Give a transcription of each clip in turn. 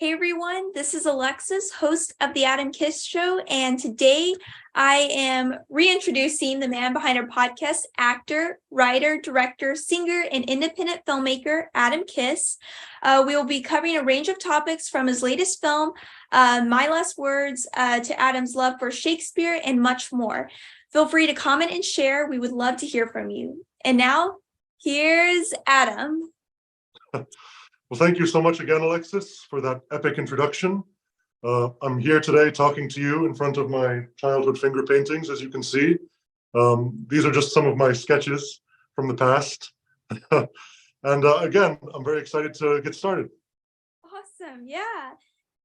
Hey everyone, this is Alexis, host of the Adam Kiss Show, and today I am reintroducing the man behind our podcast, actor, writer, director, singer, and independent filmmaker, Adam Kiss. We will be covering a range of topics from his latest film, My Last Words, to Adam's love for Shakespeare, and much more. Feel free to comment and share. We would love to hear from you. And now, here's Adam. Well, thank you so much again, Alexis, for that epic introduction. I'm here today talking to you in front of my childhood finger paintings, as you can see. These are just some of my sketches from the past. And again, I'm very excited to get started. Awesome. Yeah.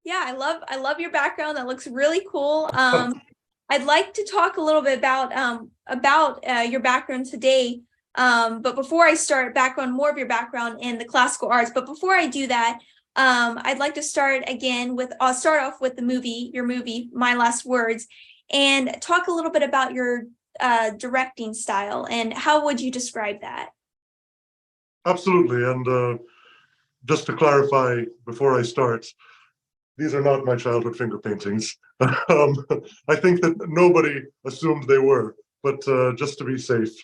I love your background. That looks really cool. I'd like to talk a little bit about your background today. But before I start more of your background in the classical arts, but before I do that, I'd like to start off with your movie, My Last Words, and talk a little bit about your directing style and how would you describe that? Absolutely. And just to clarify before I start, these are not my childhood finger paintings. I think that nobody assumed they were, but just to be safe.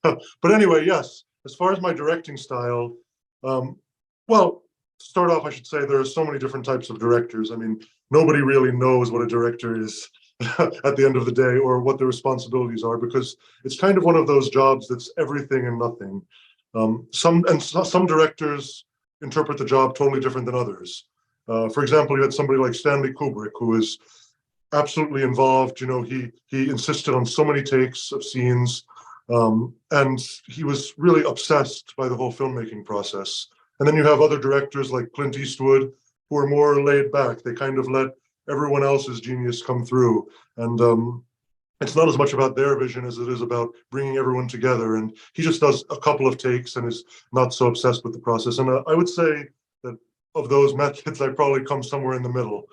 But anyway, yes, as far as my directing style, well, to start off, I should say there are so many different types of directors. I mean, nobody really knows what a director is at the end of the day or what the responsibilities are, because it's kind of one of those jobs that's everything and nothing. Some directors interpret the job totally different than others. For example, you had somebody like Stanley Kubrick, who is absolutely involved. You know, he insisted on so many takes of scenes. And he was really obsessed by the whole filmmaking process. And then you have other directors like Clint Eastwood, who are more laid back. They kind of let everyone else's genius come through. And it's not as much about their vision as it is about bringing everyone together. And he just does a couple of takes and is not so obsessed with the process. And I would say that of those methods, I probably come somewhere in the middle.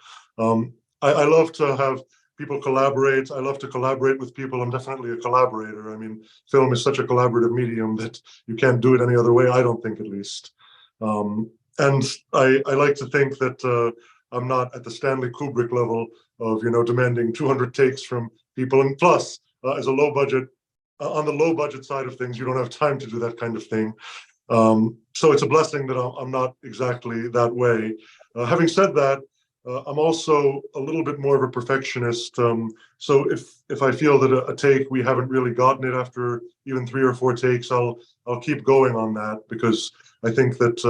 I love to have people collaborate. I love to collaborate with people. I'm definitely a collaborator. I mean, film is such a collaborative medium that you can't do it any other way, I don't think, at least. And I like to think that I'm not at the Stanley Kubrick level of, demanding 200 takes from people. And plus, as a low budget, on the low budget side of things, you don't have time to do that kind of thing. So it's a blessing that I'm not exactly that way. Having said that, I'm also a little bit more of a perfectionist. So if I feel that a take, we haven't really gotten it after even 3 or 4 takes, I'll keep going on that, because I think that,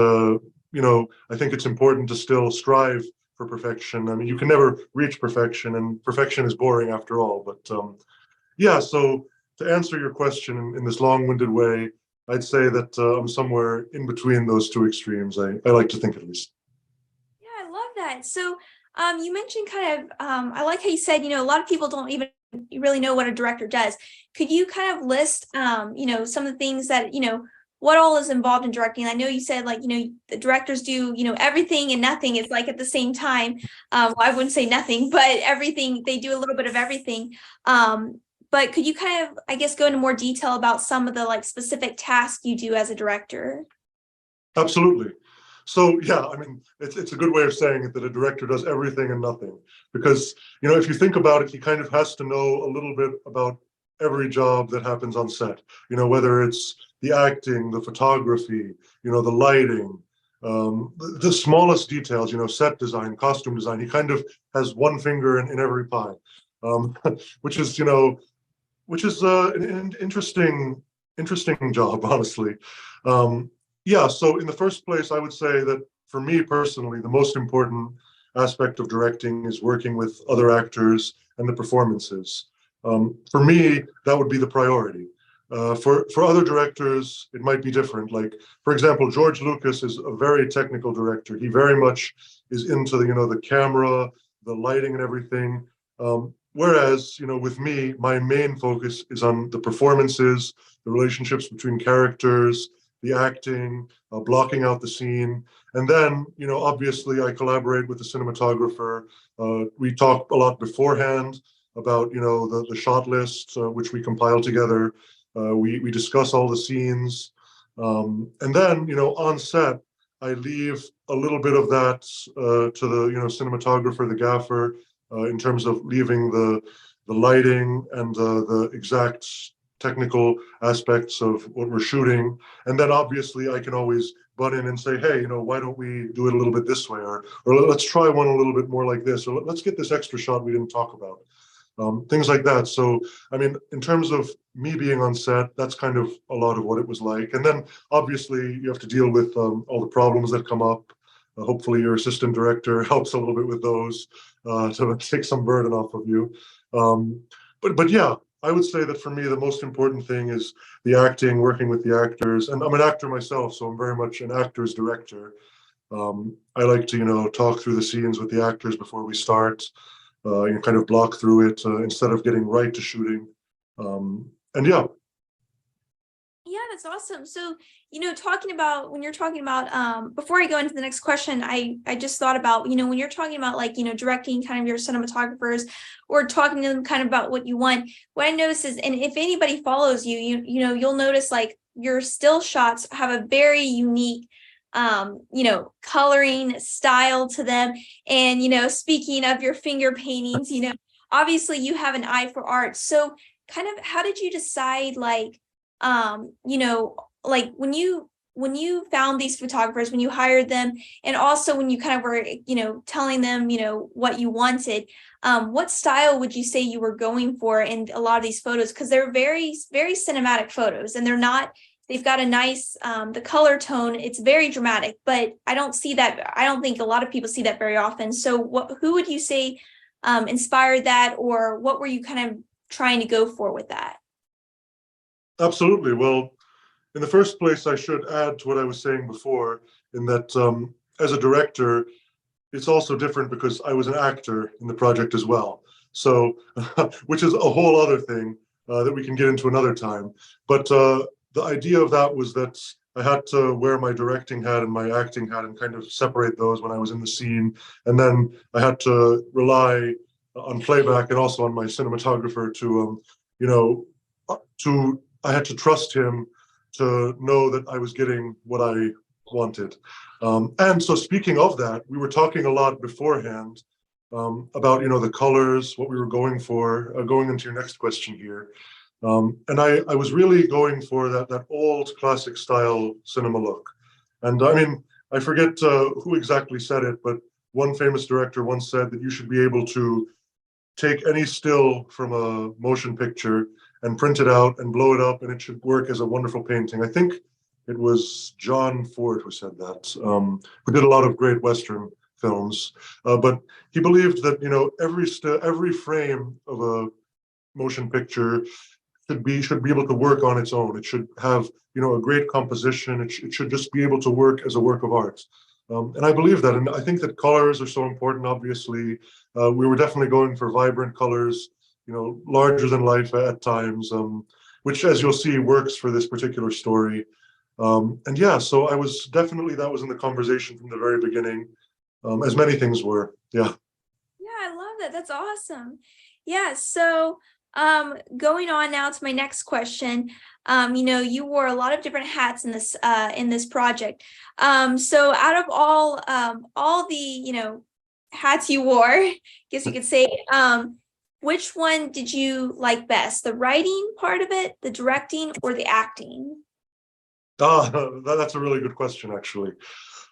I think it's important to still strive for perfection. I mean, you can never reach perfection, and perfection is boring after all. But yeah, so to answer your question in this long-winded way, I'd say that I'm somewhere in between those two extremes. I like to think, at least. Yeah, I love that. So you mentioned I like how you said, a lot of people don't even really know what a director does. Could you kind of list, some of the things that, what all is involved in directing? I know you said, the directors do, everything and nothing. It's like at the same time. Well, I wouldn't say nothing, but everything, they do a little bit of everything. But could you kind of, I guess, go into more detail about some of the specific tasks you do as a director? Absolutely. So yeah, I mean, it's a good way of saying it, that a director does everything and nothing, because if you think about it, he kind of has to know a little bit about every job that happens on set. Whether it's the acting, the photography, the lighting, the smallest details. Set design, costume design. He kind of has one finger in every pie, which is an interesting job, honestly. Yeah, so in the first place, I would say that for me personally, the most important aspect of directing is working with other actors and the performances. For me, that would be the priority. For other directors, it might be different. Like, for example, George Lucas is a very technical director. He very much is into the camera, the lighting and everything. Whereas, with me, my main focus is on the performances, the relationships between characters, the acting, blocking out the scene. And then, obviously I collaborate with the cinematographer. We talk a lot beforehand about, the shot list, which we compile together. We discuss all the scenes. And then, on set, I leave a little bit of that to the cinematographer, the gaffer, in terms of leaving the lighting and the exact technical aspects of what we're shooting. And then obviously I can always butt in and say, hey, why don't we do it a little bit this way, or let's try one a little bit more like this, or let's get this extra shot we didn't talk about. Things like that. So, I mean, in terms of me being on set, that's kind of a lot of what it was like. And then obviously you have to deal with all the problems that come up. Hopefully your assistant director helps a little bit with those to take some burden off of you. But yeah, I would say that for me, the most important thing is the acting, working with the actors. And I'm an actor myself, so I'm very much an actor's director. I like to, talk through the scenes with the actors before we start, kind of block through it instead of getting right to shooting. And yeah. Yeah, that's awesome. So, talking about when you're talking about before I go into the next question, I just thought about, when you're talking about like, directing kind of your cinematographers or talking to them kind of about what you want, what I notice is, and if anybody follows you, you'll notice like your still shots have a very unique coloring style to them. And, speaking of your finger paintings, obviously you have an eye for art. So kind of how did you decide like like when you found these photographers, when you hired them, and also when you kind of were telling them what you wanted, what style would you say you were going for in a lot of these photos, because they're very very cinematic photos, and they've got a nice the color tone, it's very dramatic, but I don't think a lot of people see that very often. So who would you say inspired that, or what were you kind of trying to go for with that? Absolutely. Well, in the first place, I should add to what I was saying before, in that as a director, it's also different because I was an actor in the project as well. So, which is a whole other thing that we can get into another time. But the idea of that was that I had to wear my directing hat and my acting hat and kind of separate those when I was in the scene. And then I had to rely on playback and also on my cinematographer to, I had to trust him to know that I was getting what I wanted. And so speaking of that, we were talking a lot beforehand about, the colors, what we were going for, going into your next question here. And I was really going for that old classic style cinema look. And I mean, I forget who exactly said it, but one famous director once said that you should be able to take any still from a motion picture and print it out and blow it up, and it should work as a wonderful painting. I think it was John Ford who said that, who did a lot of great Western films. But he believed that every frame of a motion picture should be able to work on its own. It should have a great composition. It should just be able to work as a work of art. And I believe that, and I think that colors are so important. Obviously, we were definitely going for vibrant colors, larger than life at times, which, as you'll see, works for this particular story. And yeah, so that was in the conversation from the very beginning, as many things were. Yeah. Yeah, I love that. That's awesome. Yeah, so going on now to my next question. You wore a lot of different hats in this project. So out of all the, hats you wore, I guess you could say, which one did you like best? The writing part of it, the directing, or the acting? Ah, that's a really good question, actually.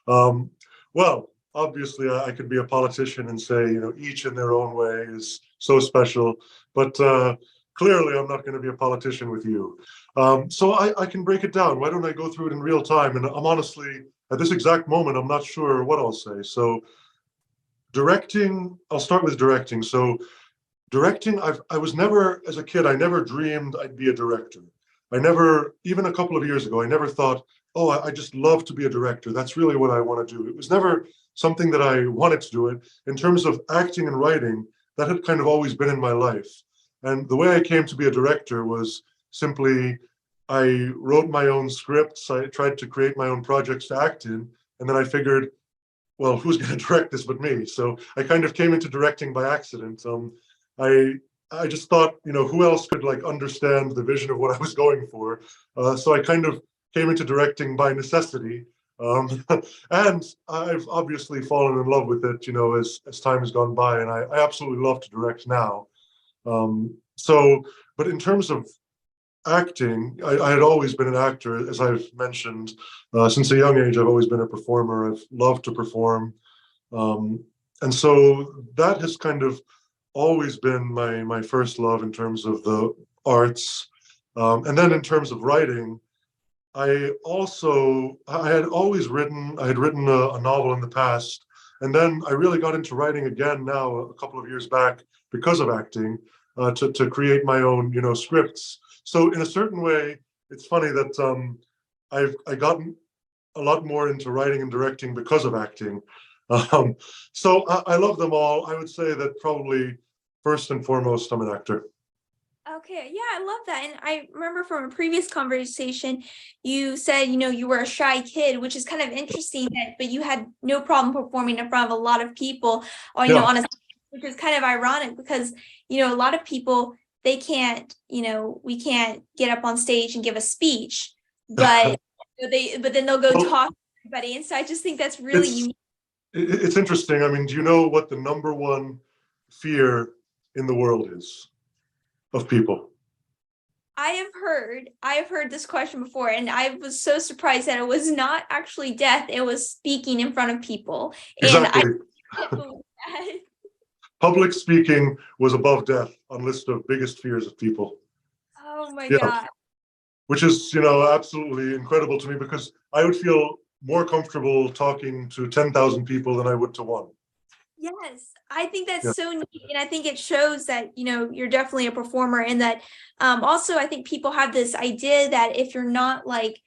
Well, obviously, I could be a politician and say, each in their own way is so special, but clearly I'm not going to be a politician with you. So I can break it down. Why don't I go through it in real time? And I'm honestly, at this exact moment, I'm not sure what I'll say. So directing, I'll start with directing. So directing, I was never, as a kid, I never dreamed I'd be a director. I never, even a couple of years ago, I never thought, oh, I just love to be a director. That's really what I want to do. It was never something that I wanted to do. It in terms of acting and writing, that had kind of always been in my life. And the way I came to be a director was simply I wrote my own scripts. I tried to create my own projects to act in. And then I figured, well, who's going to direct this but me? So I kind of came into directing by accident. I I just thought, who else could like understand the vision of what I was going for? So I kind of came into directing by necessity. And I've obviously fallen in love with it, as time has gone by, and I absolutely love to direct now. So, but in terms of acting, I had always been an actor, as I've mentioned, since a young age. I've always been a performer. I've loved to perform, um, and so that has kind of always been my first love in terms of the arts. And then in terms of writing, I had always written. I had written a novel in the past, and then I really got into writing again now a couple of years back because of acting, to create my own scripts. So in a certain way, it's funny that I gotten a lot more into writing and directing because of acting. Um, so I love them all. I would say that probably first and foremost, I'm an actor. Okay, yeah, I love that. And I remember from a previous conversation, you said, you were a shy kid, which is kind of interesting that, but you had no problem performing in front of a lot of people, or, Yeah. on a, which is kind of ironic because, a lot of people, they can't, we can't get up on stage and give a speech, but but then they'll go Well, talk to everybody. And so I just think that's really it's unique. it's interesting. I mean, do you know what the number one fear in the world is of people? I have heard this question before, and I was so surprised that it was not actually death, it was speaking in front of people. And I Exactly. can't believe that. Public speaking was above death on list of biggest fears of people. Oh my Yeah, God. which is absolutely incredible to me because I would feel more comfortable talking to 10,000 people than I would to one. Yes, I think Yeah. that's so neat. And I think it shows that, you're definitely a performer, and that also I think people have this idea that if you're not like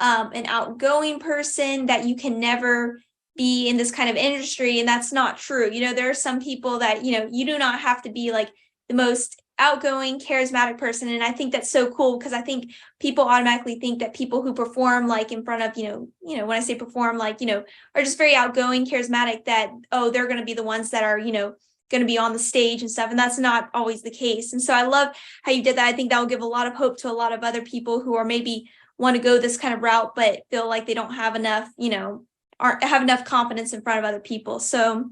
an outgoing person, that you can never be in this kind of industry. And that's not true. There are some people that, you do not have to be like the most outgoing, charismatic person. And I think that's so cool because I think people automatically think that people who perform like in front of, when I say perform, like, are just very outgoing, charismatic, that, oh, they're going to be the ones that are, going to be on the stage and stuff. And that's not always the case. And so I love how you did that. I think that will give a lot of hope to a lot of other people who are maybe want to go this kind of route, but feel like they don't have enough, aren't have enough confidence in front of other people. So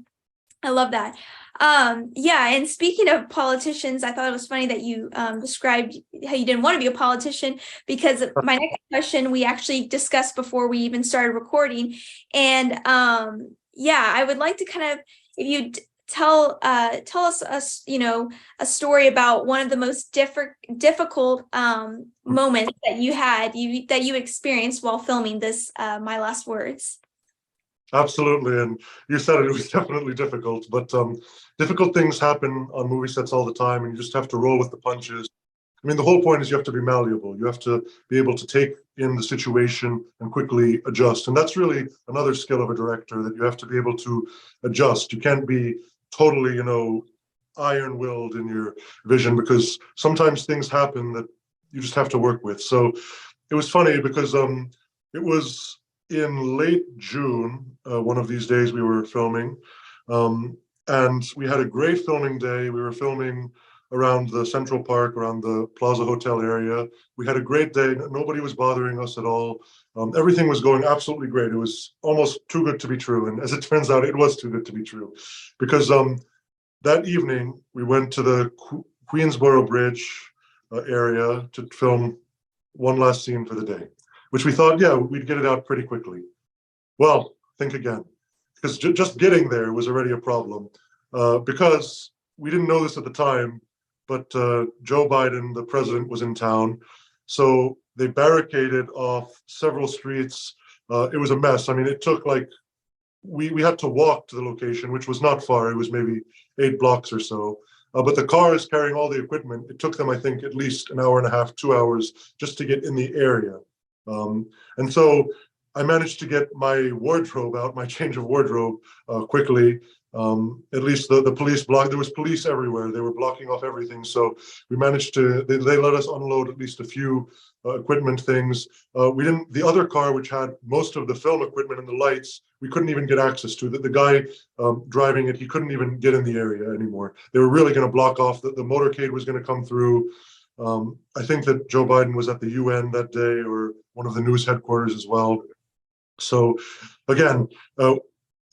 I love that. Yeah. And speaking of politicians, I thought it was funny that you described how you didn't want to be a politician, because my next question we actually discussed before we even started recording. And yeah, I would like to kind of, if you tell us a story about one of the most difficult moments that you experienced while filming this My Last Words. Absolutely. And you said it was definitely difficult, but difficult things happen on movie sets all the time, and you just have to roll with the punches. I mean, the whole point is you have to be malleable. You have to be able to take in the situation and quickly adjust. And that's really another skill of a director, that you have to be able to adjust. You can't be totally, iron willed in your vision, because sometimes things happen that you just have to work with. So it was funny because it was in late June, one of these days we were filming, um, and we had a great filming day. We were filming around the Central Park, around the Plaza Hotel area. We had a great day. Nobody was bothering us at all. Everything was going absolutely great. It was almost too good to be true. And as it turns out, it was too good to be true, because that evening we went to the Queensboro Bridge area to film one last scene for the day, which we thought, yeah, we'd get it out pretty quickly. Well, think again, because just getting there was already a problem, because we didn't know this at the time, but Joe Biden, the president, was in town. So they barricaded off several streets. It was a mess. I mean, it took like, we had to walk to the location, which was not far. It was maybe 8 blocks or so. But the cars carrying all the equipment, it took them, I think, at least an hour and a half, 2 hours just to get in the area. And so I managed to get my wardrobe out, my change of wardrobe, quickly. At least the police blocked, there was police everywhere. They were blocking off everything. So we managed to, they let us unload at least a few equipment things. We didn't, the other car, which had most of the film equipment and the lights, we couldn't even get access to. The guy driving it, he couldn't even get in the area anymore. They were really going to block off, the motorcade was going to come through. I think that Joe Biden was at the UN that day, or one of the news headquarters as well. So again,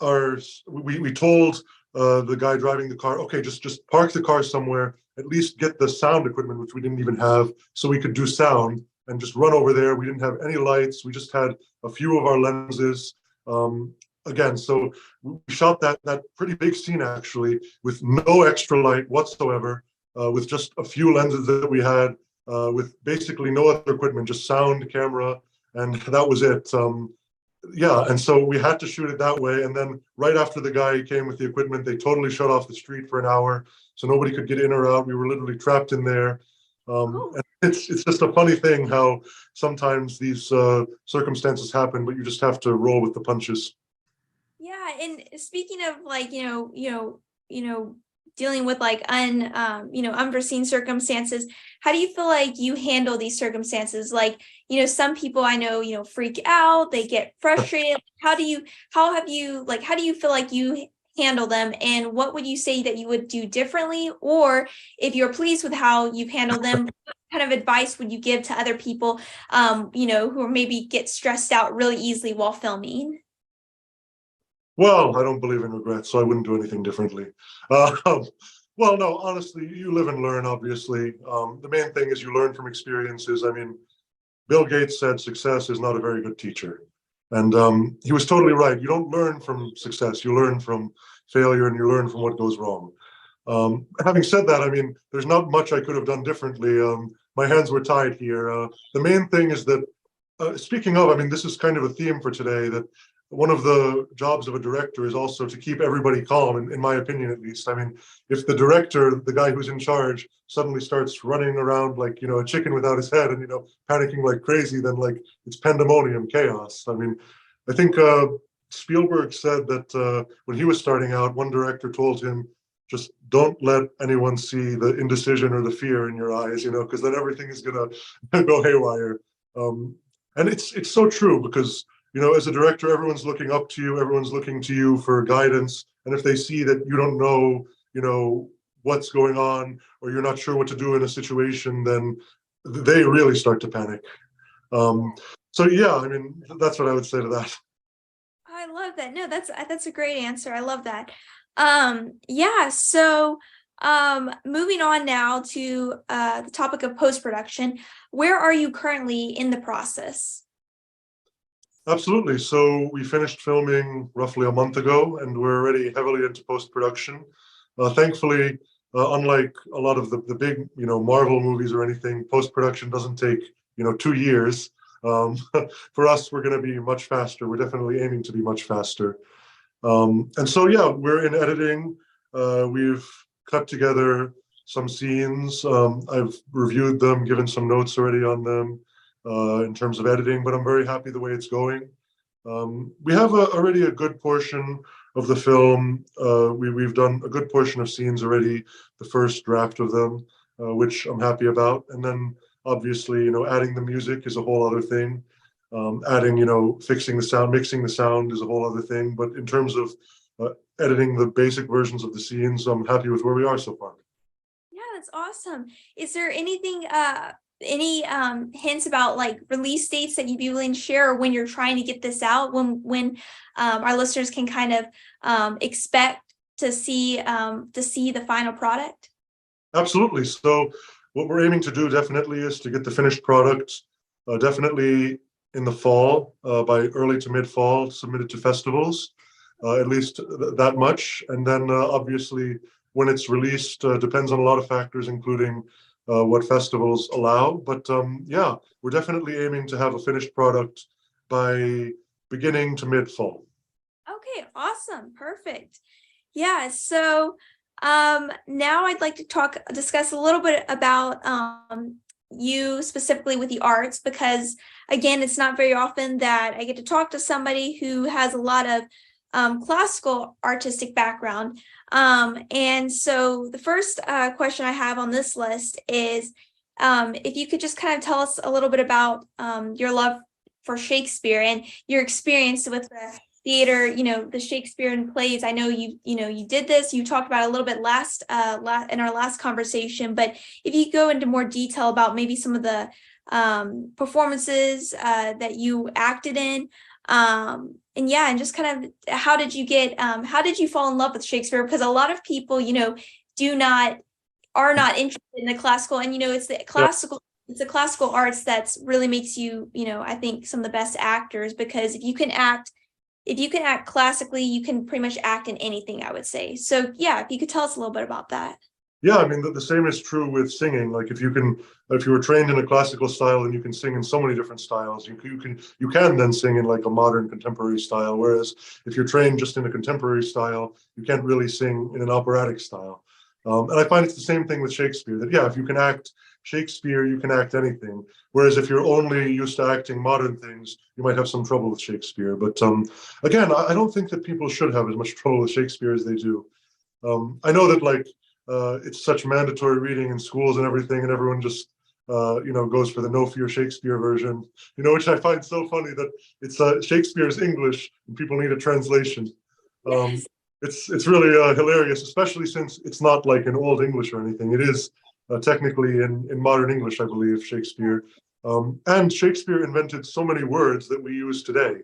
our we told the guy driving the car, okay, just park the car somewhere, at least get the sound equipment, which we didn't even have, so we could do sound and just run over there. We didn't have any lights. We just had a few of our lenses. Um, Again, so we shot that pretty big scene actually with no extra light whatsoever, with just a few lenses that we had, with basically no other equipment, just sound, camera, and that was it. Yeah, and so we had to shoot it that way. And then right after the guy came with the equipment, they totally shut off the street for an hour, so nobody could get in or out. We were literally trapped in there. Oh, And it's just a funny thing how sometimes these circumstances happen, but you just have to roll with the punches. yeah. And speaking of like, dealing with like unforeseen circumstances, how do you feel like you handle these circumstances? Like, some people I know, freak out, they get frustrated. How do you feel like you handle them? And what would you say that you would do differently? Or if you're pleased with how you've handled them, what kind of advice would you give to other people, who are maybe get stressed out really easily while filming? Well, I don't believe in regrets, so I wouldn't do anything differently. Um, well, no, honestly, you live and learn, obviously. The main thing is you learn from experiences. I mean, Bill Gates said success is not a very good teacher. And he was totally right. You don't learn from success, you learn from failure and you learn from what goes wrong. Having said that, I mean, there's not much I could have done differently. My hands were tied here. The main thing is that, speaking of, I mean, this is kind of a theme for today, that one of the jobs of a director is also to keep everybody calm, in my opinion, at least. I mean, if the director, the guy who's in charge, suddenly starts running around like, a chicken without his head and, panicking like crazy, then like it's pandemonium, chaos. I mean, I think Spielberg said that when he was starting out, one director told him, just don't let anyone see the indecision or the fear in your eyes, because then everything is gonna go haywire. Um, and it's so true because, as a director, everyone's looking up to you, everyone's looking to you for guidance, and if they see that you don't know, what's going on, or you're not sure what to do in a situation, then they really start to panic. Um, so yeah, I mean, that's what I would say to that. I love that. No, that's a great answer. I love that. Yeah, so moving on now to the topic of post-production, where are you currently in the process? Absolutely. So we finished filming roughly a month ago, and we're already heavily into post-production. Thankfully, unlike a lot of the big, Marvel movies or anything, post-production doesn't take, 2 years. Um, for us, we're going to be much faster. We're definitely aiming to be much faster. And so, yeah, we're in editing. We've cut together some scenes. I've reviewed them, given some notes already on them in terms of editing, but I'm very happy the way it's going. We have already a good portion of the film. We've done a good portion of scenes already, the first draft of them, which I'm happy about. And then obviously, adding the music is a whole other thing. Adding, fixing the sound, mixing the sound is a whole other thing. But in terms of editing the basic versions of the scenes, I'm happy with where we are so far. Yeah, that's awesome. Is there any hints about like release dates that you'd be willing to share, or when you're trying to get this out, when our listeners can kind of expect to see the final product? Absolutely. So what we're aiming to do definitely is to get the finished product definitely in the fall, by early to mid fall, submitted to festivals, at least that much. And then obviously when it's released depends on a lot of factors, including what festivals allow. But yeah, we're definitely aiming to have a finished product by beginning to mid fall. Okay, awesome. Perfect. Yeah, so now I'd like to discuss a little bit about you specifically with the arts, because again, it's not very often that I get to talk to somebody who has a lot of classical artistic background. And so the first question I have on this list is, if you could just kind of tell us a little bit about your love for Shakespeare and your experience with the theater, the Shakespearean plays. I know you did this, you talked about it a little bit in our last conversation, but if you go into more detail about maybe some of the performances that you acted in, And yeah, and just kind of how did you fall in love with Shakespeare? Because a lot of people, do not are not interested in the classical, and Yeah, it's the classical arts that's really makes you, I think some of the best actors, because if you can act classically, you can pretty much act in anything, I would say. So yeah, if you could tell us a little bit about that. yeah. I mean, the same is true with singing. Like if you were trained in a classical style and you can sing in so many different styles, you can then sing in like a modern contemporary style. Whereas if you're trained just in a contemporary style, you can't really sing in an operatic style. And I find it's the same thing with Shakespeare. That yeah, if you can act Shakespeare, you can act anything. Whereas if you're only used to acting modern things, you might have some trouble with Shakespeare. But again, I don't think that people should have as much trouble with Shakespeare as they do. I know that like it's such mandatory reading in schools and everything, and everyone just goes for the No Fear Shakespeare version. Which I find so funny that it's Shakespeare's English and people need a translation. Um, Yes. it's really hilarious, especially since it's not like in Old English or anything. It is technically in modern English, I believe, Shakespeare. And Shakespeare invented so many words that we use today.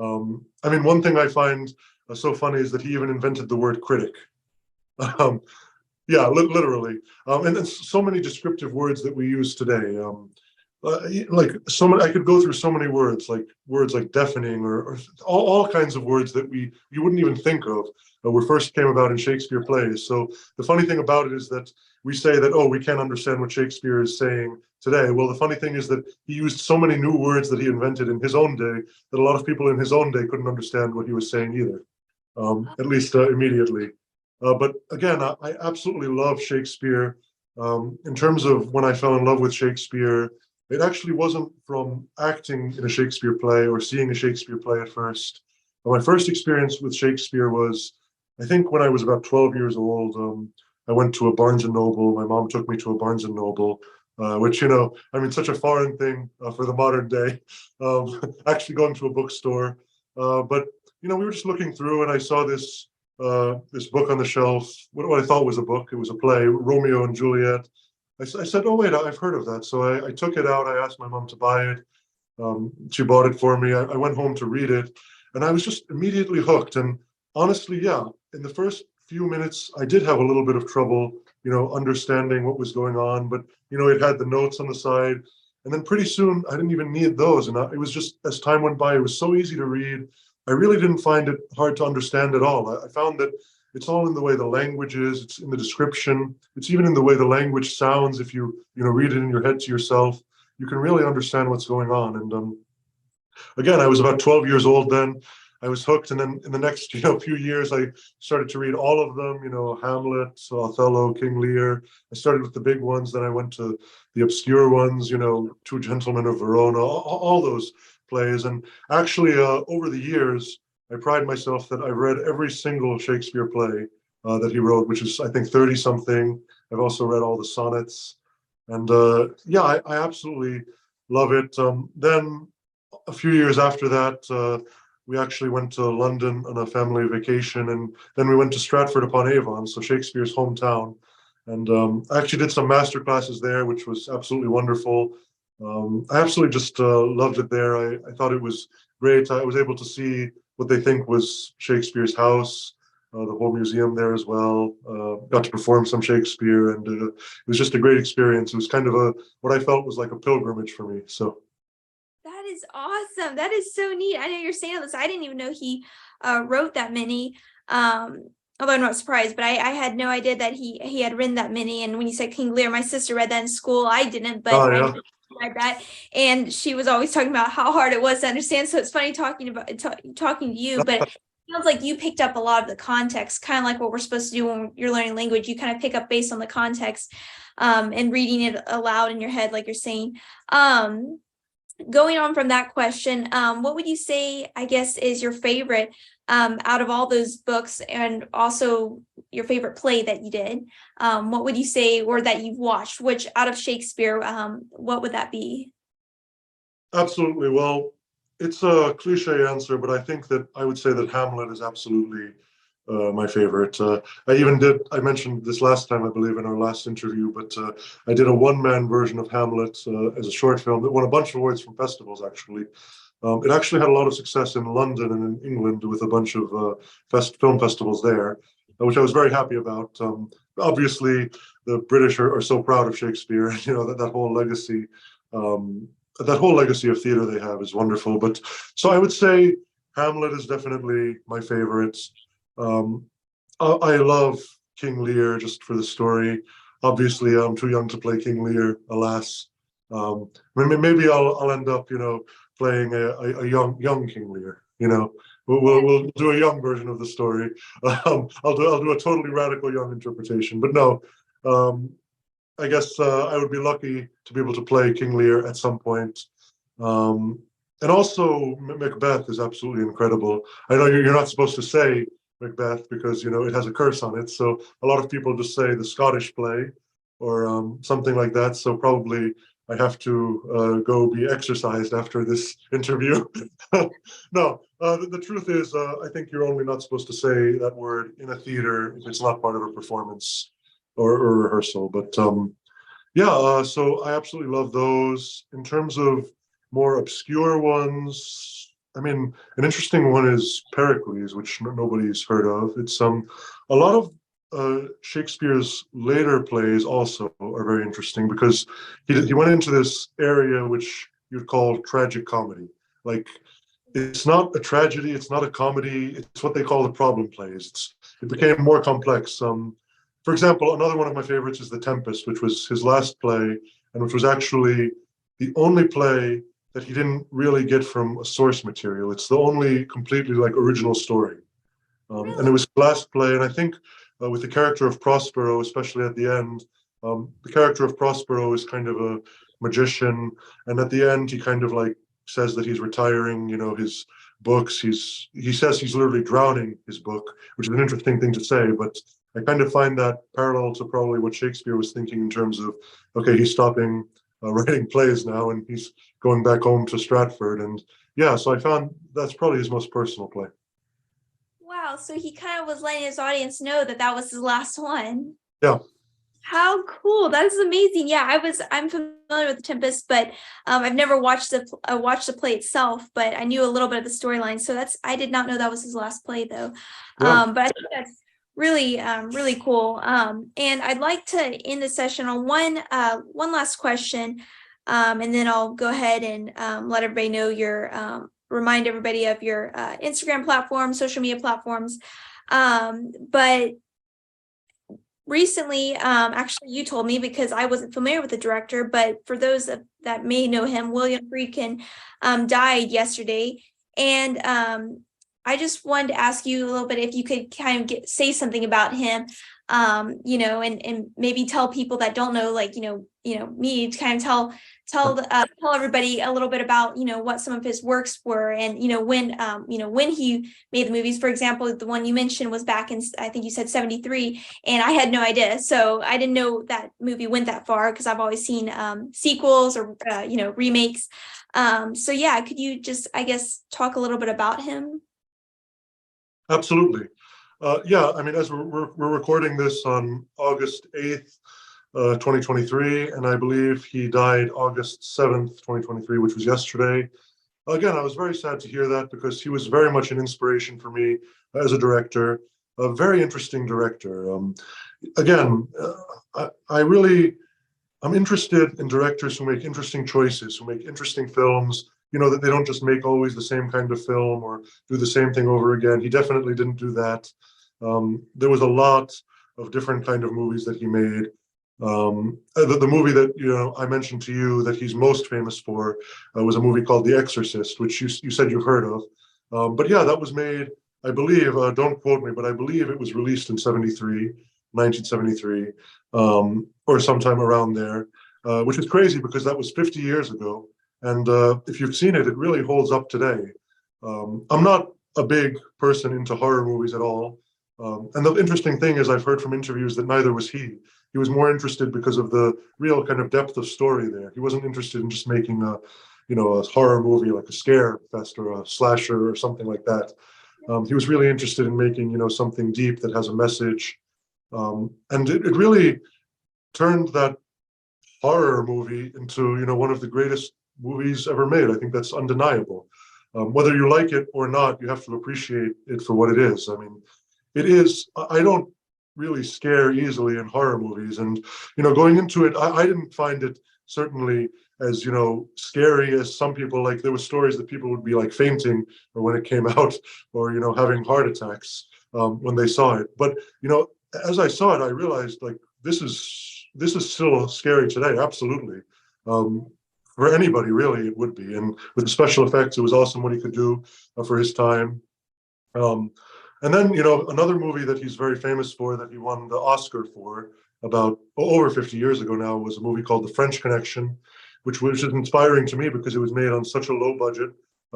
I mean, one thing I find so funny is that he even invented the word critic. Um, yeah, literally. And then so many descriptive words that we use today. Like so many, I could go through so many words like deafening or all kinds of words that you wouldn't even think of were first came about in Shakespeare plays. So the funny thing about it is that we say that, oh, we can't understand what Shakespeare is saying today. Well, the funny thing is that he used so many new words that he invented in his own day that a lot of people in his own day couldn't understand what he was saying either, at least immediately. But again, I absolutely love Shakespeare. In terms of when I fell in love with Shakespeare, it actually wasn't from acting in a Shakespeare play or seeing a Shakespeare play at first. My first experience with Shakespeare was, I think, when I was about 12 years old. I went to a Barnes and Noble. My mom took me to a Barnes and Noble, which, I mean, such a foreign thing for the modern day, actually going to a bookstore. But, we were just looking through and I saw this book on the shelf. What I thought was a book. It was a play, Romeo and Juliet. I said, "Oh wait, I've heard of that." So I took it out. I asked my mom to buy it. She bought it for me. I went home to read it, and I was just immediately hooked. And honestly, yeah, in the first few minutes, I did have a little bit of trouble, understanding what was going on. But it had the notes on the side, and then pretty soon I didn't even need those. And it was just as time went by, it was so easy to read. I really didn't find it hard to understand at all. I found that it's all in the way the language is. It's in the description. It's even in the way the language sounds. If you read it in your head to yourself, you can really understand what's going on. And again, I was about 12 years old then. I was hooked, and then in the next few years, I started to read all of them. Hamlet, Othello, King Lear. I started with the big ones, then I went to the obscure ones. Two Gentlemen of Verona, all those plays. And actually, over the years, I pride myself that I've read every single Shakespeare play that he wrote, which is I think 30 something. I've also read all the sonnets, and yeah, I absolutely love it. Then a few years after that, we actually went to London on a family vacation, and then we went to Stratford upon Avon, so Shakespeare's hometown. And I actually did some master classes there, which was absolutely wonderful. I absolutely just loved it there. I thought it was great. I was able to see what they think was Shakespeare's house, the whole museum there as well. Got to perform some Shakespeare, and it was just a great experience. It was kind of what I felt was like a pilgrimage for me. So. That is awesome. That is so neat. I know you're saying all this. I didn't even know he wrote that many. Although I'm not surprised, but I had no idea that he had written that many. And when you said King Lear, my sister read that in school. I didn't, but Oh I yeah. know she read that, and she was always talking about how hard it was to understand. So it's funny talking to you, but it sounds like you picked up a lot of the context, kind of like what we're supposed to do when you're learning language. You kind of pick up based on the context, and reading it aloud in your head, like you're saying. Going on from that question, what would you say, I guess, is your favorite out of all those books, and also your favorite play that you did? What would you say, or that you've watched, which out of Shakespeare, what would that be? Absolutely. Well, it's a cliche answer, but I think that I would say that Hamlet is absolutely my favorite. I mentioned this last time, I believe, in our last interview, but I did a one-man version of Hamlet as a short film that won a bunch of awards from festivals, actually. It actually had a lot of success in London and in England with a bunch of film festivals there, which I was very happy about. Obviously, the British are so proud of Shakespeare. That whole legacy, that whole legacy of theater they have is wonderful. But so I would say Hamlet is definitely my favorite. Um, I love King Lear just for the story. Obviously, I'm too young to play King Lear, alas. Maybe I'll end up, playing a young King Lear. We'll do a young version of the story. I'll do a totally radical young interpretation. But no, I guess I would be lucky to be able to play King Lear at some point. Um, and also Macbeth is absolutely incredible. I know you're not supposed to say Macbeth because it has a curse on it. So a lot of people just say the Scottish play or something like that. So probably I have to go be exercised after this interview. No, the truth is, I think you're only not supposed to say that word in a theater if it's not part of a performance or rehearsal. But yeah, so I absolutely love those. In terms of more obscure ones, I mean, an interesting one is Pericles, which nobody's heard of. It's a lot of Shakespeare's later plays also are very interesting because he went into this area which you'd call tragic comedy. Like it's not a tragedy, it's not a comedy, it's what they call the problem plays. It became more complex. For example, another one of my favorites is The Tempest, which was his last play, and which was actually the only play that he didn't really get from a source material. It's the only completely like original story. And it Really? was his last play, and I think with the character of Prospero, especially at the end, the character of Prospero is kind of a magician, and at the end he kind of like says that he's retiring, his books. He says he's literally drowning his book, which is an interesting thing to say, but I kind of find that parallel to probably what Shakespeare was thinking in terms of, okay, he's stopping writing plays now and he's going back home to Stratford. And yeah, so I found that's probably his most personal play. Wow. So he kind of was letting his audience know that that was his last one. Yeah, How cool. That is amazing. Yeah, I'm familiar with The Tempest, but I've never watched the play itself, but I knew a little bit of the storyline. So I did not know that was his last play though. yeah, But I think that's really cool. And I'd like to end the session on one last question. And then I'll go ahead and let everybody know remind everybody of your Instagram platforms, social media platforms. But recently, actually you told me because I wasn't familiar with the director, but for those that may know him, William Friedkin died yesterday. And I just wanted to ask you a little bit if you could kind of say something about him, and maybe tell people that don't know, like, me, to kind of tell everybody a little bit about, what some of his works were, and, when he made the movies. For example, the one you mentioned was back in, I think you said 73, and I had no idea. So I didn't know that movie went that far because I've always seen sequels or, remakes. So yeah, could you just, I guess, talk a little bit about him? absolutely. Yeah, I mean, as we're recording this on August 8th, 2023, and I believe he died August 7th, 2023, which was yesterday. Again, I was very sad to hear that because he was very much an inspiration for me as a director, a very interesting director. Again, I'm interested in directors who make interesting choices, who make interesting films, that they don't just make always the same kind of film or do the same thing over again. He definitely didn't do that. There was a lot of different kind of movies that he made. The movie that I mentioned to you that he's most famous for was a movie called The Exorcist, which you said you've heard of. But yeah, that was made, I believe, don't quote me, but I believe it was released in 1973, or sometime around there, which is crazy because that was 50 years ago. And if you've seen it, it really holds up today. I'm not a big person into horror movies at all. And the interesting thing is I've heard from interviews that neither was he. He was more interested because of the real kind of depth of story there. He wasn't interested in just making a horror movie like a scare fest or a slasher or something like that. He was really interested in making, something deep that has a message. And it really turned that horror movie into, one of the greatest movies ever made. I think that's undeniable. Whether you like it or not, you have to appreciate it for what it is. I mean, it is, I don't really scare easily in horror movies. And, going into it, I didn't find it certainly as, scary as some people. Like, there were stories that people would be like fainting or when it came out, or, having heart attacks when they saw it. But, as I saw it, I realized like this is still scary today. Absolutely. Um, for anybody, really, it would be. And with the special effects, it was awesome what he could do for his time. Um, and then, another movie that he's very famous for, that he won the Oscar for about over 50 years ago now, was a movie called The French Connection, which is inspiring to me because it was made on such a low budget,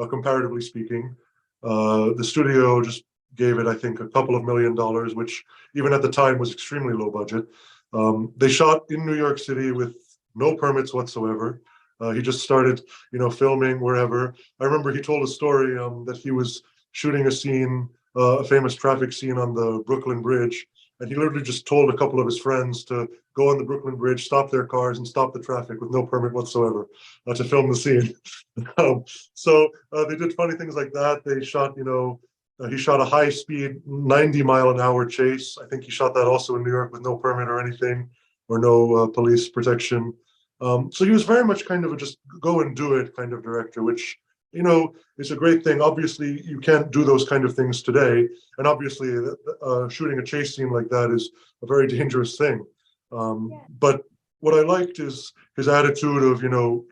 comparatively speaking. The studio just gave it, I think, a couple of $1 million, which even at the time was extremely low budget. They shot in New York City with no permits whatsoever. He just started, filming wherever. I remember he told a story that he was shooting a scene, a famous traffic scene on the Brooklyn Bridge, and he literally just told a couple of his friends to go on the Brooklyn Bridge, stop their cars, and stop the traffic with no permit whatsoever to film the scene. So they did funny things like that. They shot, he shot a high-speed 90-mile-an-hour chase. I think he shot that also in New York with no permit or anything, or no police protection. So he was very much kind of a just go and do it kind of director, which, is a great thing. Obviously, you can't do those kind of things today. And obviously, shooting a chase scene like that is a very dangerous thing. But what I liked is his attitude of,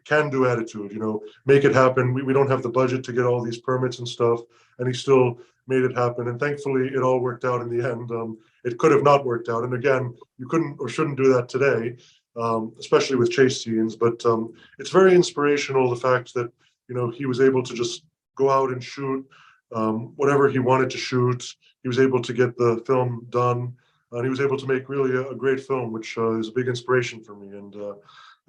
can-do attitude, make it happen. We don't have the budget to get all these permits and stuff. And he still made it happen. And thankfully, it all worked out in the end. It could have not worked out. And again, you couldn't or shouldn't do that today. Especially with chase scenes. But it's very inspirational, the fact that, he was able to just go out and shoot whatever he wanted to shoot. He was able to get the film done, and he was able to make really a great film, which is a big inspiration for me. And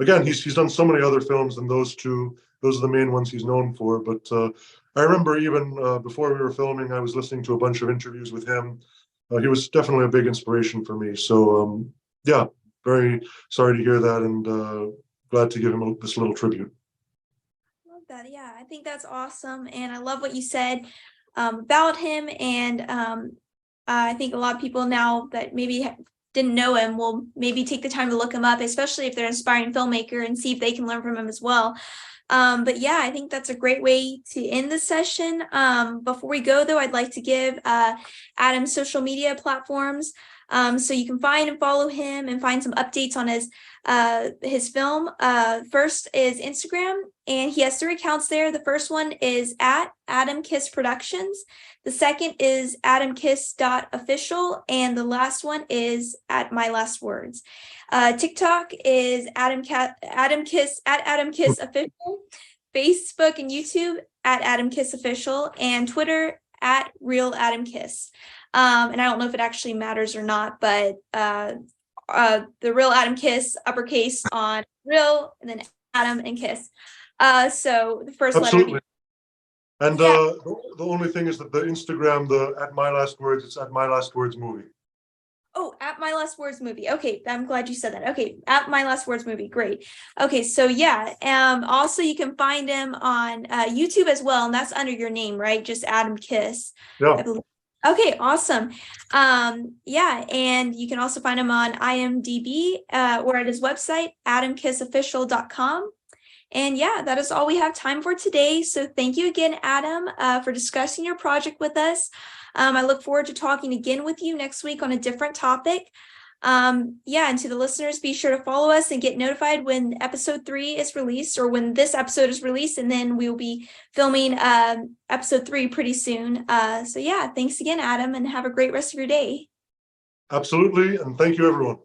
again, he's done so many other films than those two. Those are the main ones he's known for. But I remember even before we were filming, I was listening to a bunch of interviews with him. He was definitely a big inspiration for me. So yeah, very sorry to hear that, and glad to give him this little tribute. Love that. Yeah, I think that's awesome. And I love what you said about him. And I think a lot of people now that maybe didn't know him will maybe take the time to look him up, especially if they're an inspiring filmmaker, and see if they can learn from him as well. But yeah, I think that's a great way to end the session. Before we go, though, I'd like to give Adam's social media platforms. So you can find and follow him and find some updates on his film. First is Instagram, and he has 3 accounts there. The first one is at Adam Kiss Productions. The second is adamkiss.official, and the last one is at My Last Words. TikTok is Adam Kiss at Adam Kiss Official. Facebook and YouTube at Adam Kiss Official, and Twitter at Real Adam Kiss. And I don't know if it actually matters or not, but the Real Adam Kiss, uppercase on Real, and then Adam and Kiss. So the first Absolutely. letter. And Yeah. the only thing is that the Instagram, the at My Last Words, it's at My Last Words Movie. Oh, at My Last Words Movie. Okay, I'm glad you said that. Okay, at My Last Words Movie. Great. Okay, so yeah. Also, you can find him on YouTube as well, and that's under your name, right? Just Adam Kiss. Yeah. I believe. Okay, awesome. Yeah, and you can also find him on IMDb or at his website, adamkissofficial.com. And yeah, that is all we have time for today. So thank you again, Adam, for discussing your project with us. I look forward to talking again with you next week on a different topic. Yeah, and to the listeners, be sure to follow us and get notified when episode 3 is released, or when this episode is released, and then we'll be filming episode 3 pretty soon. So yeah, thanks again, Adam, and have a great rest of your day. Absolutely, and thank you, everyone.